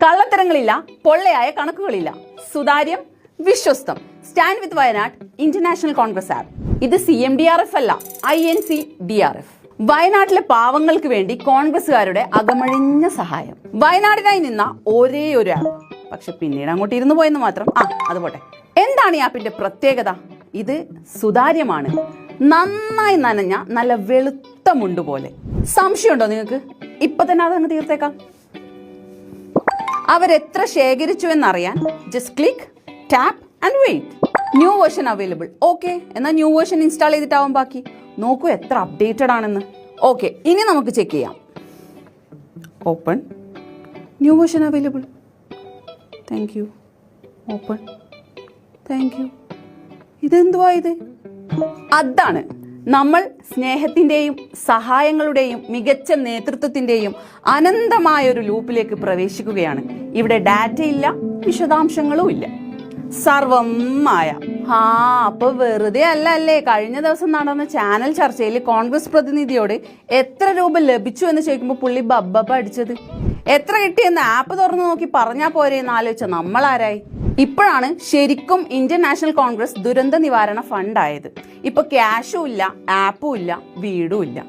കള്ളത്തരങ്ങളില്ല, പൊള്ളയായ കണക്കുകളില്ല, സുതാര്യം, വിശ്വസ്തം. Stand with Wayanad international Congress app. ഇത് CMDRF അല്ല, INCDRF. വയനാട്ടിലെ പാവങ്ങൾക്ക് വേണ്ടി കോൺഗ്രസുകാരുടെ അകമഴിഞ്ഞ സഹായം. വയനാടിനായി നിന്ന ഒരേ ഒരു ആപ്പ്. പക്ഷെ പിന്നീട് അങ്ങോട്ട് ഇരുന്നു പോയെന്ന് മാത്രം. അത് പോട്ടെ. എന്താണ് ഈ ആപ്പിന്റെ പ്രത്യേകത? ഇത് സുതാര്യമാണ്. നന്നായി നനഞ്ഞ നല്ല വെളുത്ത മുണ്ട് പോലെ. സംശയമുണ്ടോ നിങ്ങൾക്ക്? ഇപ്പൊ തന്നെ അതങ്ങ് തീർത്തേക്കാം. അവരെത്ര ശേഖരിച്ചു എന്നറിയാൻ just click, tap and wait. New version available. Okay, എന്നാൽ ന്യൂ വേർഷൻ ഇൻസ്റ്റാൾ ചെയ്തിട്ടാവും ബാക്കി. നോക്കൂ എത്ര അപ്ഡേറ്റഡ് ആണെന്ന്. ഓക്കെ, ഇനി നമുക്ക് ചെക്ക് ചെയ്യാം. Open. New version available. Thank you. Open. Thank you. ഇതെന്തുവാ ഇത്? അതാണ് നമ്മൾ സ്നേഹത്തിൻ്റെയും സഹായങ്ങളുടെയും മികച്ച നേതൃത്വത്തിൻ്റെയും അനന്തമായൊരു ലൂപ്പിലേക്ക് പ്രവേശിക്കുകയാണ്. ഇവിടെ ഡാറ്റയില്ല, വിശദാംശങ്ങളും ഇല്ല, സർവം മായ. അപ്പൊ വെറുതെ അല്ലേ കഴിഞ്ഞ ദിവസം നടന്ന ചാനൽ ചർച്ചയിൽ കോൺഗ്രസ് പ്രതിനിധിയോട് എത്ര രൂപ ലഭിച്ചു എന്ന് ചോദിക്കുമ്പോൾ പുള്ളി ബബ്ബ അടിച്ചത്. എത്ര കിട്ടിയെന്ന് ആപ്പ് തുറന്നു നോക്കി പറഞ്ഞാൽ പോരെ എന്ന് ആലോചിച്ച നമ്മളാരായി? ഇപ്പോഴാണ് ശരിക്കും ഇന്ത്യൻ നാഷണൽ കോൺഗ്രസ് ദുരന്ത നിവാരണ ഫണ്ട് ആയത്. ഇപ്പൊ ക്യാഷും ഇല്ല, ആപ്പും ഇല്ല, വീടും ഇല്ല.